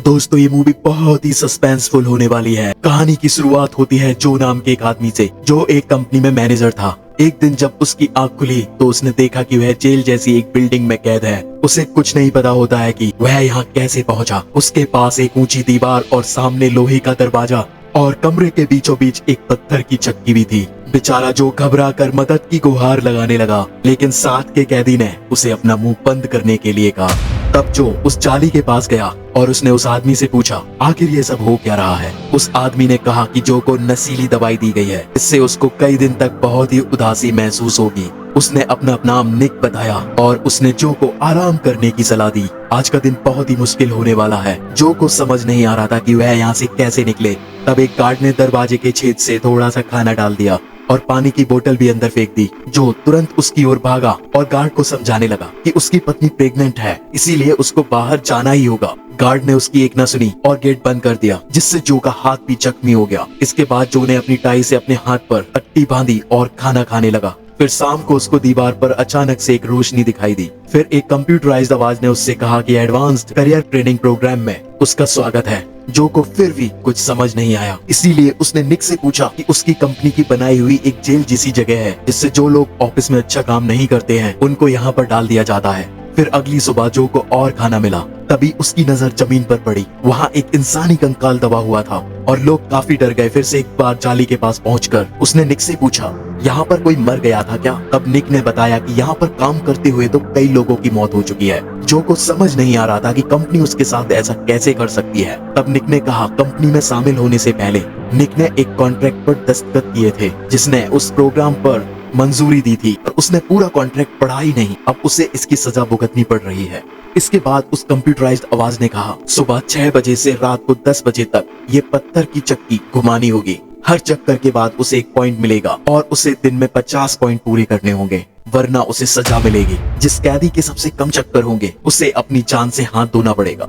दोस्तों ये मूवी बहुत ही सस्पेंसफुल होने वाली है। कहानी की शुरुआत होती है जो नाम के एक आदमी से, जो एक कंपनी में मैनेजर था। एक दिन जब उसकी आंख खुली तो उसने देखा कि वह जेल जैसी एक बिल्डिंग में कैद है। उसे कुछ नहीं पता होता है कि वह यहाँ कैसे पहुँचा। उसके पास एक ऊंची दीवार और सामने लोहे का दरवाजा और कमरे के बीचों बीच एक पत्थर की चक्की भी थी। बेचारा जो घबरा कर मदद की गुहार लगाने लगा, लेकिन साथ के कैदी ने उसे अपना मुंह बंद करने के लिए कहा। तब जो उस जाली के पास गया और उसने उस आदमी से पूछा आखिर ये सब हो क्या रहा है। उस आदमी ने कहा कि जो को नशीली दवाई दी गई है, इससे उसको कई दिन तक बहुत ही उदासी महसूस होगी। उसने अपना नाम निक बताया और उसने जो को आराम करने की सलाह दी। आज का दिन बहुत ही मुश्किल होने वाला है। जो को समझ नहीं आ रहा था कि वह यहाँ से कैसे निकले। तब एक गार्ड ने दरवाजे के छेद से थोड़ा सा खाना डाल दिया और पानी की बोतल भी अंदर फेंक दी। जो तुरंत उसकी ओर भागा और गार्ड को समझाने लगा कि उसकी पत्नी प्रेग्नेंट है, इसीलिए उसको बाहर जाना ही होगा। गार्ड ने उसकी एक न सुनी और गेट बंद कर दिया, जिससे जो का हाथ भी जख्मी हो गया। इसके बाद जो ने अपनी टाई से अपने हाथ पर पट्टी बांधी और खाना खाने लगा। फिर शाम को उसको दीवार पर अचानक से एक रोशनी दिखाई दी। फिर एक कंप्यूटराइज्ड आवाज ने उससे कहा कि एडवांस्ड करियर ट्रेनिंग प्रोग्राम में उसका स्वागत है। जो को फिर भी कुछ समझ नहीं आया, इसीलिए उसने निक से पूछा कि उसकी कंपनी की बनाई हुई एक जेल जैसी जगह है, जिससे जो लोग ऑफिस में अच्छा काम नहीं करते हैं उनको यहाँ पर डाल दिया जाता है। फिर अगली सुबह जो को और खाना मिला। तभी उसकी नजर जमीन पर पड़ी। वहाँ एक इंसानी कंकाल दबा हुआ था और लोग काफी डर गए। फिर से एक बार जाली के पास पहुंचकर उसने निक से पूछा यहाँ पर कोई मर गया था क्या। तब निक ने बताया कि यहाँ पर काम करते हुए तो कई लोगों की मौत हो चुकी है। जो को समझ नहीं आ रहा था कि कंपनी उसके साथ ऐसा कैसे कर सकती है। तब निक ने कहा कंपनी में शामिल होने से पहले निक ने एक कॉन्ट्रैक्ट पर दस्तखत किए थे, जिसने उस प्रोग्राम पर मंजूरी दी थी, और उसने पूरा कॉन्ट्रैक्ट पढ़ा ही नहीं। अब उसे इसकी सजा भुगतनी पड़ रही है। इसके बाद उस कंप्यूटराइज्ड आवाज ने कहा सुबह 6 बजे से रात को 10 बजे तक ये पत्थर की चक्की घुमानी होगी। हर चक्कर के बाद उसे एक पॉइंट मिलेगा और उसे दिन में 50 पॉइंट पूरे करने होंगे, वरना उसे सजा मिलेगी। जिस कैदी के सबसे कम चक्कर होंगे उसे अपनी जान से हाथ धोना पड़ेगा,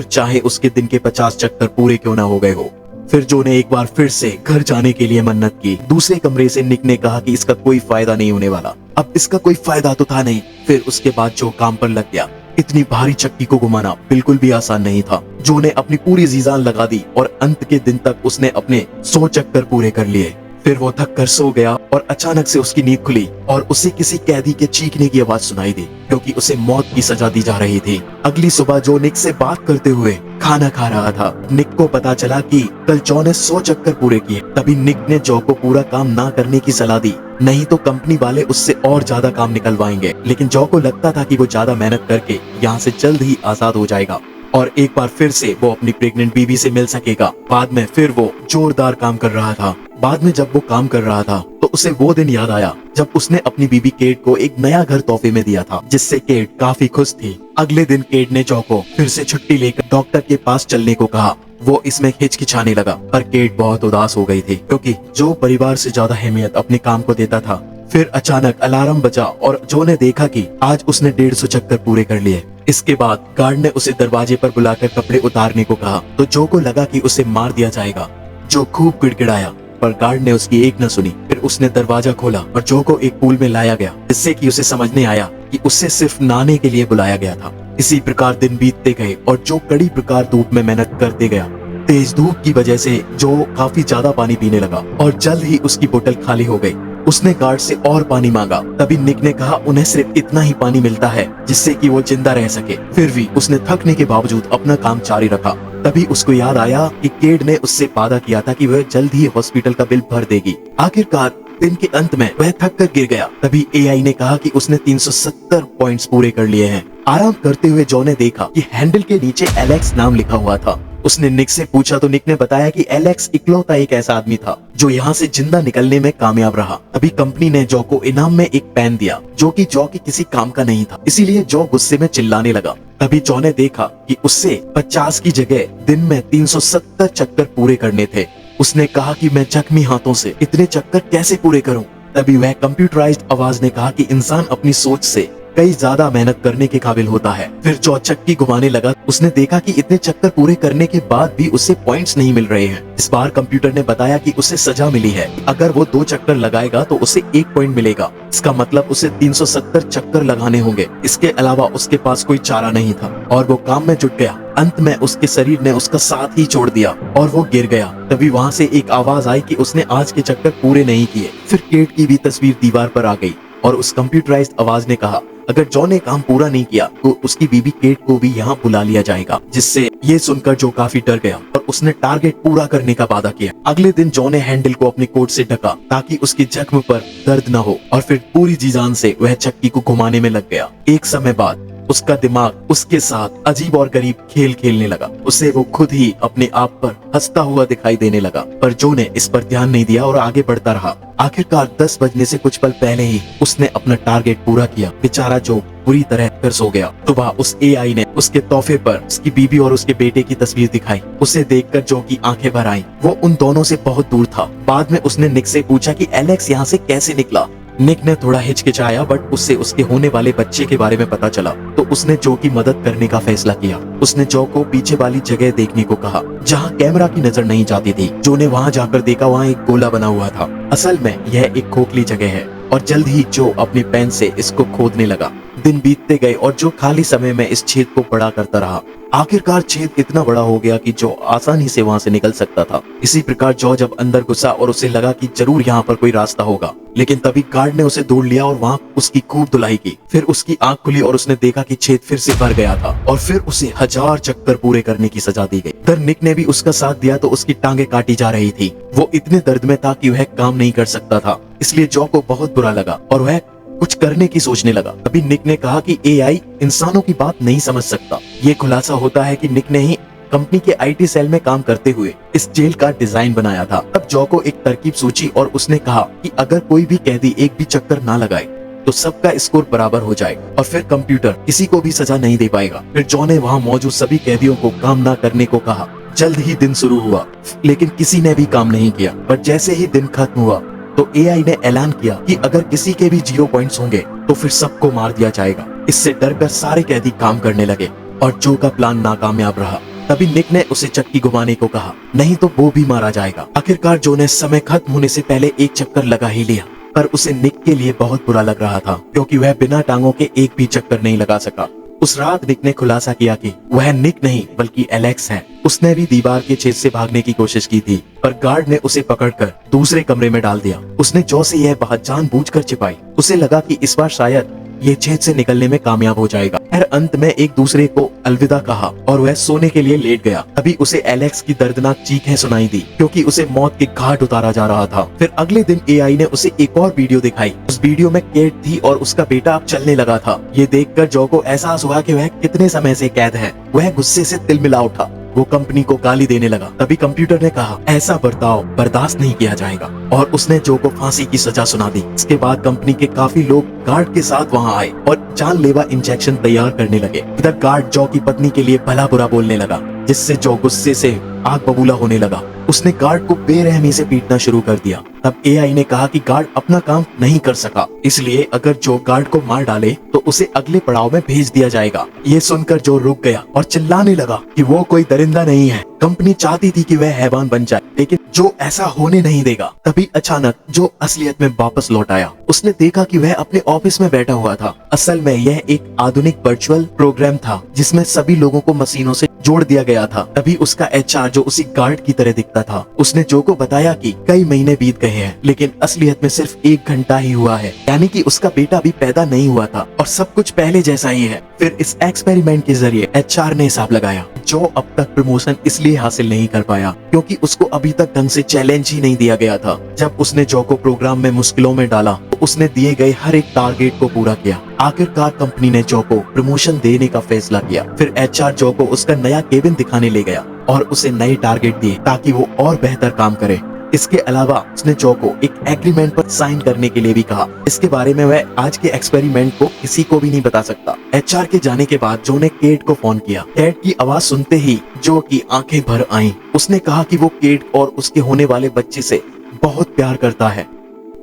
चाहे उसके दिन के 50 चक्कर पूरे क्यों ना हो गए हो। फिर जो ने एक बार फिर से घर जाने के लिए मन्नत की। दूसरे कमरे से निक ने कहा कि इसका कोई फायदा नहीं होने वाला। अब इसका कोई फायदा तो था नहीं। फिर उसके बाद जो काम पर लग गया। इतनी भारी चक्की को घुमाना बिल्कुल भी आसान नहीं था। जो ने अपनी पूरी जीजान लगा दी और अंत के दिन तक उसने अपने 100 चक्कर पूरे कर लिए। फिर वो थक कर सो गया और अचानक से उसकी नींद खुली और उसे किसी कैदी के चीखने की आवाज सुनाई दी, क्योंकि उसे मौत की सजा दी जा रही थी। अगली सुबह जो निक से बात करते हुए खाना खा रहा था। निक को पता चला कि कल जो ने 100 चक्कर पूरे किए। तभी निक ने जो को पूरा काम ना करने की सलाह दी, नहीं तो कंपनी वाले उससे और ज्यादा काम निकलवाएंगे। लेकिन जो को लगता था कि वो ज्यादा मेहनत करके यहाँ से जल्द ही आजाद हो जाएगा और एक बार फिर से वो अपनी प्रेग्नेंट बीवी से मिल सकेगा। बाद में फिर वो जोरदार काम कर रहा था। बाद में जब वो काम कर रहा था तो उसे वो दिन याद आया जब उसने अपनी बीबी केट को एक नया घर तोहफे में दिया था, जिससे केट काफी खुश थी। अगले दिन केट ने जो को फिर से छुट्टी लेकर डॉक्टर के पास चलने को कहा। वो इसमें हिचकिचाने लगा, पर केट बहुत उदास हो गई थी, क्योंकि जो परिवार से ज्यादा अहमियत अपने काम को देता था। फिर अचानक अलार्म बजा और जो ने देखा कि आज उसने 150 चक्कर पूरे कर लिए। इसके बाद गार्ड ने उसे दरवाजे पर बुलाकर कपड़े उतारने को कहा, तो जो को लगा कि उसे मार दिया जाएगा। जो खूब गिड़गिड़ाया, पर गार्ड ने उसकी एक न सुनी। फिर उसने दरवाजा खोला और जो को एक पूल में लाया गया, जिससे कि उसे समझ नहीं आया कि उसे सिर्फ नहाने के लिए बुलाया गया था। इसी प्रकार दिन बीतते गए और जो कड़ी प्रकार धूप में मेहनत करते गया। तेज धूप की वजह से जो काफी ज्यादा पानी पीने लगा और जल्द ही उसकी बोतल खाली हो गई। उसने गार्ड से और पानी मांगा। तभी निक ने कहा उन्हें सिर्फ इतना ही पानी मिलता है जिससे कि वो जिंदा रह सके। फिर भी उसने थकने के बावजूद अपना काम जारी रखा। तभी उसको याद आया कि केट ने उससे वादा किया था कि वह जल्द ही हॉस्पिटल का बिल भर देगी। आखिरकार दिन के अंत में वह थक कर गिर गया। तभी एआई ने कहा कि उसने 370 पॉइंट्स पूरे कर लिए हैं। आराम करते हुए जो ने देखा कि हैंडल के नीचे एलेक्स नाम लिखा हुआ था। उसने निक से पूछा तो निक ने बताया कि एलेक्स इकलौता एक ऐसा आदमी था जो यहाँ से जिंदा निकलने में कामयाब रहा। अभी कंपनी ने जो को इनाम में एक पेन दिया, जो कि जो के किसी काम का नहीं था, इसीलिए जो गुस्से में चिल्लाने लगा। तभी जो ने देखा कि उससे 50 की जगह दिन में 370 चक्कर पूरे करने थे। उसने कहा कि मैं जख्मी हाथों से इतने चक्कर कैसे पूरे करूं। तभी वह कंप्यूटराइज्ड आवाज ने कहा कि इंसान अपनी सोच से कई ज्यादा मेहनत करने के काबिल होता है। फिर जो चक्की घुमाने लगा, उसने देखा कि इतने चक्कर पूरे करने के बाद भी उसे पॉइंट्स नहीं मिल रहे हैं। इस बार कंप्यूटर ने बताया कि उसे सजा मिली है, अगर वो 2 चक्कर लगाएगा तो उसे 1 पॉइंट मिलेगा। इसका मतलब उसे 370 चक्कर लगाने होंगे। इसके अलावा उसके पास कोई चारा नहीं था और वो काम में जुट गया। अंत में उसके शरीर ने उसका साथ ही छोड़ दिया और वो गिर गया। तभी वहाँ से एक आवाज आई कि उसने आज के चक्कर पूरे नहीं किए। फिर केट की भी तस्वीर दीवार पर आ गई और उस कंप्यूटराइज्ड आवाज ने कहा, अगर जॉ ने काम पूरा नहीं किया तो उसकी बीबी केट को भी यहाँ बुला लिया जाएगा। जिससे ये सुनकर जॉ काफी डर गया और उसने टारगेट पूरा करने का वादा किया। अगले दिन जॉ ने हैंडल को अपने कोट से ढका ताकि उसकी जख्म पर दर्द न हो और फिर पूरी जी जान से वह चक्की को घुमाने में लग गया। एक समय बाद उसका दिमाग उसके साथ अजीब और गरीब खेल खेलने लगा। उसे वो खुद ही अपने आप पर हंसता हुआ दिखाई देने लगा, पर जॉ ने इस पर ध्यान नहीं दिया और आगे बढ़ता रहा। आखिरकार 10 बजने से कुछ पल पहले ही उसने अपना टारगेट पूरा किया। बेचारा जॉ पूरी तरह फिर सो गया। सुबह उस एआई ने उसके तोहफे पर उसकी बीबी और उसके बेटे की तस्वीर दिखाई। उसे देखकर जॉ की आंखें भर आईं। वो उन दोनों से बहुत दूर था। बाद में उसने निक से पूछा कि एलेक्स यहाँ से कैसे निकला। निक ने थोड़ा हिचकिचाया, बट उससे उसके होने वाले बच्चे के बारे में पता चला तो उसने जॉ की मदद करने का फैसला किया। उसने जॉ को पीछे वाली जगह देखने को कहा जहाँ कैमरा की नजर नहीं जाती थी। जॉ ने वहाँ जाकर देखा, वहाँ एक गोला बना हुआ था। असल में यह एक खोखली जगह है और जल्द ही जॉ अपनी पेन से इसको खोदने लगा। दिन बीतते गए और जॉ खाली समय में इस छेद को बड़ा करता रहा। आखिरकार छेद इतना बड़ा हो गया कि जॉ आसानी से वहाँ से निकल सकता था। इसी प्रकार जॉ जब अंदर घुसा और उसे लगा कि जरूर यहाँ पर कोई रास्ता होगा, लेकिन तभी गार्ड ने उसे दौड़ लिया और वहाँ उसकी खूब धुलाई की। फिर उसकी आंख खुली और उसने देखा कि छेद फिर से भर गया था और फिर उसे 1000 चक्कर पूरे करने की सजा दी गई। इधर निक ने भी उसका साथ दिया तो उसकी टांगे काटी जा रही थी। वो इतने दर्द में था कि वह काम नहीं कर सकता था, इसलिए जॉ को बहुत बुरा लगा और वह कुछ करने की सोचने लगा। तभी निक ने कहा कि एआई इंसानों की बात नहीं समझ सकता। ये खुलासा होता है कि निक ने ही कंपनी के आईटी सेल में काम करते हुए इस जेल का डिजाइन बनाया था। अब जॉ को एक तरकीब सूझी और उसने कहा कि अगर कोई भी कैदी एक भी चक्कर ना लगाए तो सबका स्कोर बराबर हो जाएगा और फिर कंप्यूटर किसी को भी सजा नहीं दे पाएगा। फिर जॉ ने वहाँ मौजूद सभी कैदियों को काम ना करने को कहा। जल्द ही दिन शुरू हुआ, लेकिन किसी ने भी काम नहीं किया। पर जैसे ही दिन खत्म हुआ तो एआई ने ऐलान किया कि अगर किसी के भी 0 पॉइंट्स होंगे तो फिर सबको मार दिया जाएगा। इससे डरकर सारे कैदी काम करने लगे और जॉ का प्लान नाकामयाब रहा। तभी निक ने उसे चक्की घुमाने को कहा, नहीं तो वो भी मारा जाएगा। आखिरकार जॉ ने समय खत्म होने से पहले एक चक्कर लगा ही लिया, पर उसे निक के लिए बहुत बुरा लग रहा था क्योंकि वह बिना टांगों के एक भी चक्कर नहीं लगा सका। उस रात निक ने खुलासा किया कि वह निक नहीं बल्कि एलेक्स है। उसने भी दीवार के छेद से भागने की कोशिश की थी, पर गार्ड ने उसे पकड़कर दूसरे कमरे में डाल दिया। उसने जॉ से यह बात जानबूझकर छिपाई। उसे लगा कि इस बार शायद ये छेद से निकलने में कामयाब हो जाएगा। फिर अंत में एक दूसरे को अलविदा कहा और वह सोने के लिए लेट गया। तभी उसे एलेक्स की दर्दनाक चीखें सुनाई दी क्योंकि उसे मौत के घाट उतारा जा रहा था। फिर अगले दिन एआई ने उसे एक और वीडियो दिखाई। उस वीडियो में केट थी और उसका बेटा अब चलने लगा था। ये देखकर जॉ को एहसास हुआ कि वह कितने समय से कैद है। वह गुस्से से तिलमिला उठा। वो कंपनी को गाली देने लगा। तभी कंप्यूटर ने कहा, ऐसा बर्ताव बर्दाश्त नहीं किया जाएगा और उसने जॉ को फांसी की सजा सुना दी। इसके बाद कंपनी के काफी लोग गार्ड के साथ वहां आए और जानलेवा इंजेक्शन तैयार करने लगे। इधर गार्ड जॉ की पत्नी के लिए भला बुरा बोलने लगा, जिससे जॉ गुस्से से आग बबूला होने लगा। उसने गार्ड को बेरहमी से पीटना शुरू कर दिया। तब एआई ने कहा कि गार्ड अपना काम नहीं कर सका, इसलिए अगर जॉ गार्ड को मार डाले तो उसे अगले पड़ाव में भेज दिया जाएगा। ये सुनकर जॉ रुक गया और चिल्लाने लगा कि वो कोई दरिंदा नहीं है। कंपनी चाहती थी कि वह हैवान बन जाए, लेकिन जो ऐसा होने नहीं देगा। तभी अचानक जो असलियत में वापस लौट आया। उसने देखा कि वह अपने ऑफिस में बैठा हुआ था। असल में यह एक आधुनिक वर्चुअल प्रोग्राम था जिसमें सभी लोगों को मशीनों से जोड़ दिया गया था। तभी उसका एचआर जो उसी गार्ड की तरह दिखता था, उसने जॉ को बताया कि कई महीने बीत गए हैं, लेकिन असलियत में सिर्फ 1 घंटा ही हुआ है, यानी कि उसका बेटा भी पैदा नहीं हुआ था और सब कुछ पहले जैसा ही है। फिर इस एक्सपेरिमेंट के जरिए एचआर ने हिसाब लगाया, जॉ अब तक प्रमोशन इसलिए हासिल नहीं कर पाया क्योंकि उसको अभी तक ढंग से चैलेंज ही नहीं दिया गया था। जब उसने जॉ को प्रोग्राम में मुश्किलों में डाला तो उसने दिए गए हर एक टारगेट को पूरा किया। आखिरकार कंपनी ने जॉ को प्रमोशन देने का फैसला किया। फिर एचआर जॉ को उसका नया केबिन दिखाने ले गया और उसे नए टारगेट दिए ताकि वो और बेहतर काम करे। इसके अलावा उसने जॉ को एक एग्रीमेंट पर साइन करने के लिए भी कहा। इसके बारे में वह आज के एक्सपेरिमेंट को किसी को भी नहीं बता सकता। एचआर के जाने के बाद जॉ ने केट को फोन किया। केट की आवाज सुनते ही जॉ की आंखें भर आईं। उसने कहा कि वो केट और उसके होने वाले बच्चे से बहुत प्यार करता है।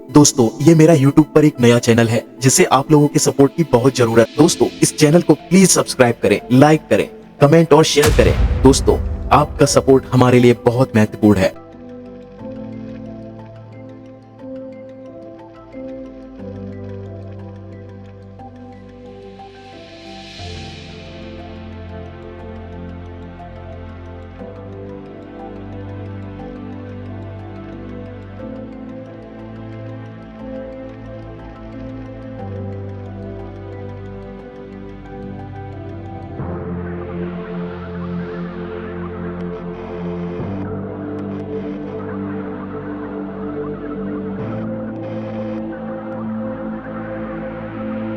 दोस्तों ये मेरा YouTube पर एक नया चैनल है जिसे आप लोगों के सपोर्ट की बहुत जरूरत है। दोस्तों इस चैनल को प्लीज सब्सक्राइब करें, लाइक करें, कमेंट और शेयर करें। दोस्तों आपका सपोर्ट हमारे लिए बहुत महत्वपूर्ण है।